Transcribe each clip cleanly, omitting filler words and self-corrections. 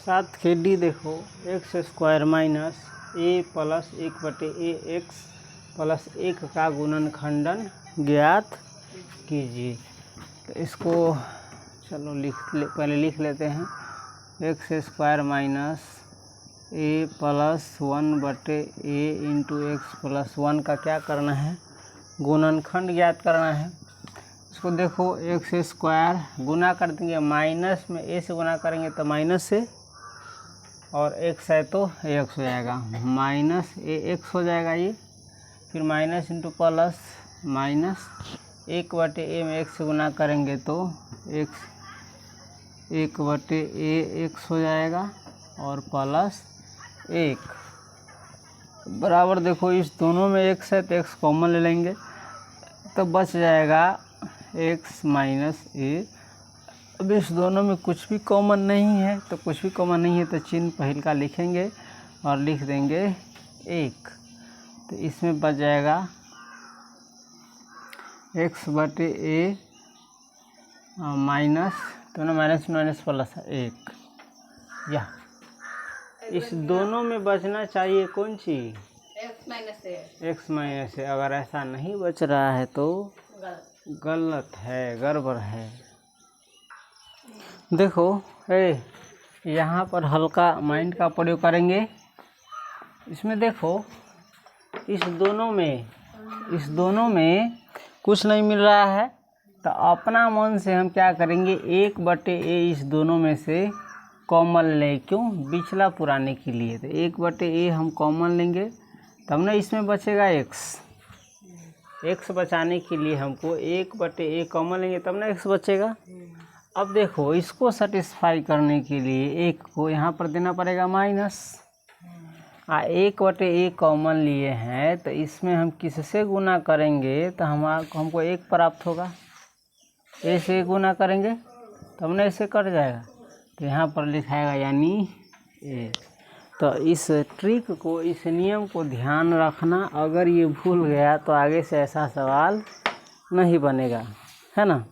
साथ के डी देखो x square minus a plus 1/a x plus 1 का गुणनखंडन ज्ञात कीजिए। तो इसको चलो पहले लिख लेते हैं। X square minus a plus 1/a into x plus 1 का क्या करना है, गुणनखंड ज्ञात करना है। इसको देखो एक्स स्क्वायर गुना कर देंगे, माइनस में ए से गुना करेंगे तो माइनस से, और एक्स है तो एक्स हो जाएगा, माइनस ए एक्स हो जाएगा ये। फिर minus into plus minus 1/a में एक्स से गुना करेंगे तो एक्स 1/a एक्स हो जाएगा और प्लस 1 बराबर। देखो इस दोनों में एक्स है तो एक्स कॉमन ले लेंगे तो बच जाएगा एक्स माइनस ए। अब इस दोनों में कुछ भी कॉमन नहीं है, तो कुछ भी कॉमन नहीं है तो चिन्ह पहल का लिखेंगे और लिख देंगे 1। तो इसमें बच जाएगा x/a माइनस, तो ना माइनस माइनस प्लस 1। या इस दोनों में बचना चाहिए कौन चीज़, x माइनस ए। अगर ऐसा नहीं बच रहा है तो गलत है, गड़बड़ है। देखो यहाँ पर हल्का माइंड का प्रयोग करेंगे। इसमें देखो इस दोनों में कुछ नहीं मिल रहा है, तो अपना मन से हम क्या करेंगे, 1/a इस दोनों में से कॉमन ले, क्यों, पिछला पुराने के लिए। तो 1/a हम कॉमन लेंगे तब ना इसमें बचेगा एक्स बचाने के लिए हमको 1/a कॉमन लेंगे तब ना एक्स बचेगा। अब देखो इसको सेटिस्फाई करने के लिए 1 को यहाँ पर देना पड़ेगा माइनस, 1/a कॉमन लिए हैं तो इसमें हम किससे गुना करेंगे तो हमको 1 प्राप्त होगा। ए से गुना करेंगे तब ना ऐसे कट जाएगा, तो यहाँ पर लिखाएगा यानी ए। तो इस ट्रिक को, इस नियम को ध्यान रखना। अगर ये भूल गया तो आगे से ऐसा सवाल नहीं बनेगा, है ना।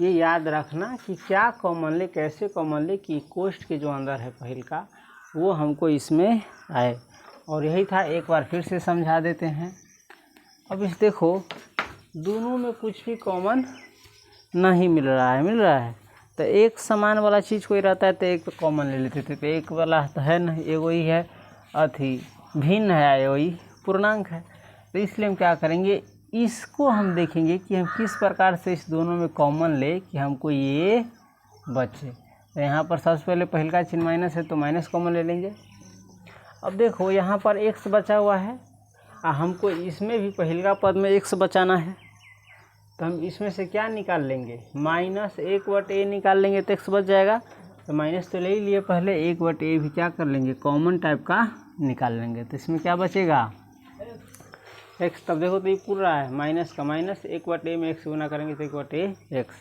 ये याद रखना कि क्या कॉमन ले, कैसे कॉमन ले कि कोष्ठ के जो अंदर है पहल का वो हमको इसमें आए। और यही था, एक बार फिर से समझा देते हैं। अब इस देखो दोनों में कुछ भी कॉमन नहीं मिल रहा है तो एक समान वाला चीज़ कोई रहता है तो एक तो कॉमन ले लेते थे। तो एक वाला तो है ना, एगो ही है अथी भिन्न है, वही पूर्णांक है। तो इसलिए हम क्या करेंगे, इसको हम देखेंगे कि हम किस प्रकार से इस दोनों में कॉमन ले कि हमको ये बचे। तो यहाँ पर सबसे पहले पहल का चिन्ह माइनस है तो माइनस कॉमन ले लेंगे। अब देखो यहाँ पर एक्स बचा हुआ है और हमको इसमें भी पहल का पद में एक्स बचाना है, तो हम इसमें से क्या निकाल लेंगे, माइनस 1/a निकाल लेंगे तो एक्स बच जाएगा। तो माइनस तो ले ही लिए पहले, 1/a भी क्या कर लेंगे, कॉमन टाइप का निकाल लेंगे। तो इसमें क्या बचेगा, एक्स। तब देखो तो ये पूरा है माइनस का माइनस, 1/a में एक्स गुना करेंगे तो 1/a एक्स।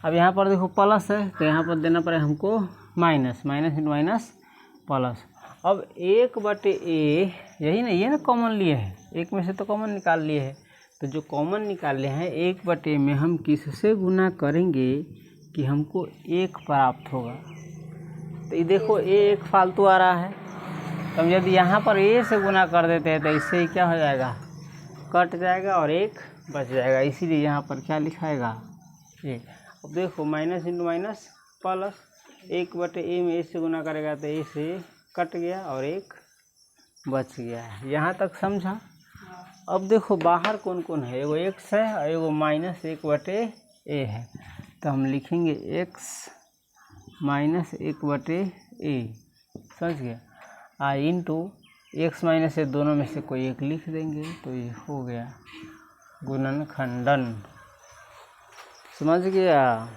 अब यहाँ पर देखो प्लस है तो यहाँ पर देना पड़ेगा हमको minus, minus into minus plus. अब 1/a यही ना, ये ना कॉमन लिए है, एक में से तो कॉमन निकाल लिए है। तो जो कॉमन निकाले हैं 1/a में हम किससे गुना करेंगे कि हमको 1 प्राप्त होगा। तो ये देखो a एक फालतू आ रहा है, तो हम यदि यहाँ पर a से गुना कर देते हैं तो इससे ही क्या हो जाएगा, कट जाएगा और 1 बच जाएगा। इसीलिए यहाँ पर क्या लिखाएगा ये। अब देखो minus into minus plus, 1/a में a से गुना करेगा तो a से कट गया और 1 बच गया। यहाँ तक समझा। अब देखो बाहर कौन कौन है, एगो एक्स है और एगो माइनस 1/a है। तो हम लिखेंगे एक्स माइनस 1/a, समझ गया, इंटू एक्स माइनस ए, दोनों में से कोई एक लिख देंगे तो ये हो गया गुणनखंडन। समझ गया।